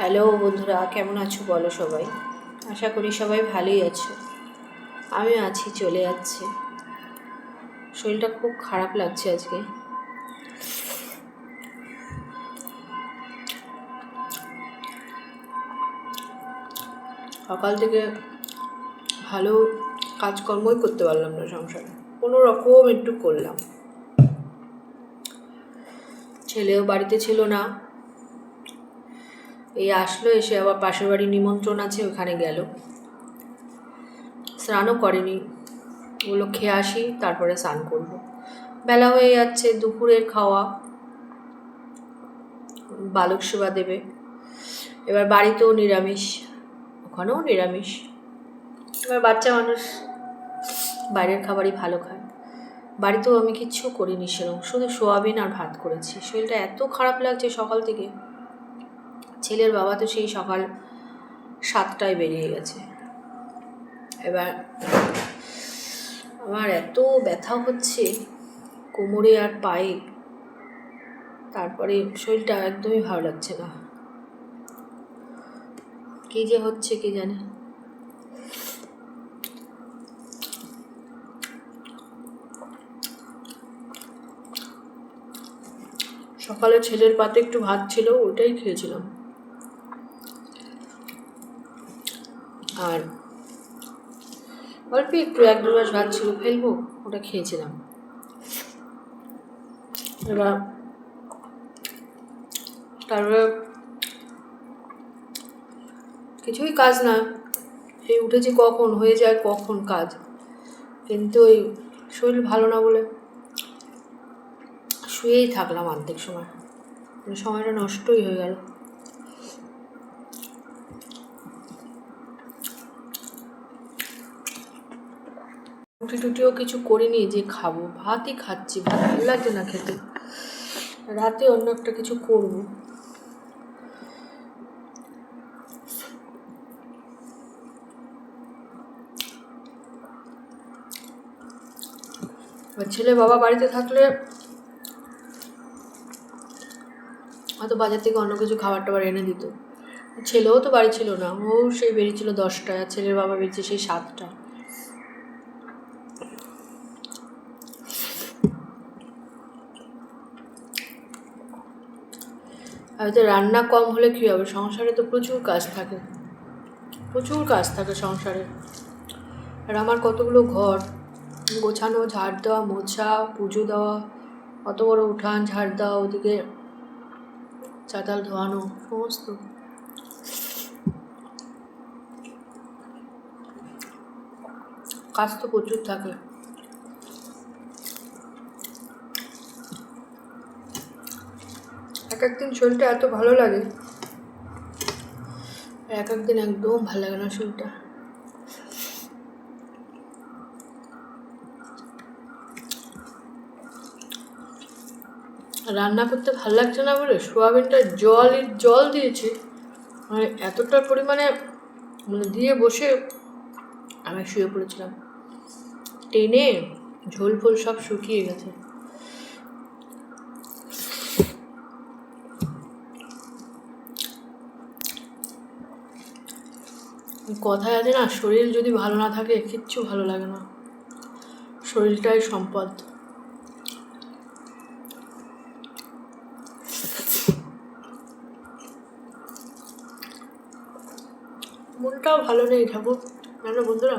Hello বন্ধুরা, কেমন আছো বলো সবাই? আশা করি সবাই ভালোই আছো। আমি আছি, চলে যাচ্ছে। শরীরটা খুব খারাপ লাগছে আজকে। সকাল থেকে ভালো কাজকর্মই করতে পারলাম না সংসারে, কোনো রকম একটু করলাম। ছেলেও বাড়িতে ছিল না, এই আসলো, এসে আবার পাশের বাড়ি নিমন্ত্রণ আছে, ওখানে গেল। স্নানও করেনি, ওগুলো খেয়ে আসি তারপরে স্নান করবো। বেলা হয়ে যাচ্ছে, দুপুরের খাওয়া বালক সেবা দেবে। এবার বাড়িতেও নিরামিষ, ওখানেও নিরামিষ। এবার বাচ্চা মানুষ বাইরের খাবারই ভালো খায়। বাড়িতেও আমি কিচ্ছু করিনি সেরকম, শুধু সোয়াবিন আর ভাত করেছি। শরীরটা এত খারাপ লাগছে সকাল থেকে। ছেলের বাবা তো সেই সকাল 7টায় বেরিয়ে গেছে। এবার আমার এত ব্যথা হচ্ছে কোমরে আর পায়ে, তারপরে শরীরটা একদমই ভালো লাগছে না। কি যে হচ্ছে কে জানে। সকালে ছেলের পাতে একটু ভাত ছিল, ওটাই খেয়েছিলাম। আর অল্প একটু 1-2 গ্লাস ভাত ছিল, ফেলবো, ওটা খেয়েছিলাম। এবার তারপরে কিছুই কাজ না, সেই উঠেছি কখন, হয়ে যায় কখন কাজ। কিন্তু ওই শরীর ভালো না বলে শুয়েই থাকলাম অর্ধেক সময়, সময়টা নষ্টই হয়ে গেল। রুটি টুটিও কিছু করিনি যে খাবো, ভাতই খাচ্ছি, ভাত ভালো লাগছে না খেতে। রাতে অন্য একটা কিছু করবো। ছেলে বাবা বাড়িতে থাকলে হয়তো বাজার থেকে অন্য কিছু খাবার টাবার এনে দিত। ছেলেও তো বাড়ি ছিল না, ও সেই বেরিয়েছিল 10টায়, আর ছেলের বাবা বেরিয়েছে সেই 7টায়। হয়তো রান্না কম হলে কী হবে, সংসারে তো প্রচুর কাজ থাকে, প্রচুর কাজ থাকে সংসারে। আর আমার কতগুলো ঘর গোছানো, ঝাড় দেওয়া, মোছা, পুজো দেওয়া, অত বড় উঠান ঝাড় দেওয়া, ওদিকে চাতাল ধোয়ানো, সমস্ত কাজ তো প্রচুর থাকে। এক একদিন শরীরটা এত ভালো লাগে, এক একদিন একদম ভালো লাগে না শরীরটা। রান্না করতে ভালো লাগছে না বলে সোয়াবিনটা জল দিয়েছি, মানে এতটা পরিমাণে দিয়ে বসে আমি শুয়ে পড়েছিলাম। টেনে ঝোল ফোল সব শুকিয়ে গেছে। কথায় আছে না, শরীর যদি ভালো না থাকে কিচ্ছু ভালো লাগে না। শরীরটাই সম্পদ। মনটাও ভালো নেই ঠাকুর, জানো বন্ধুরা।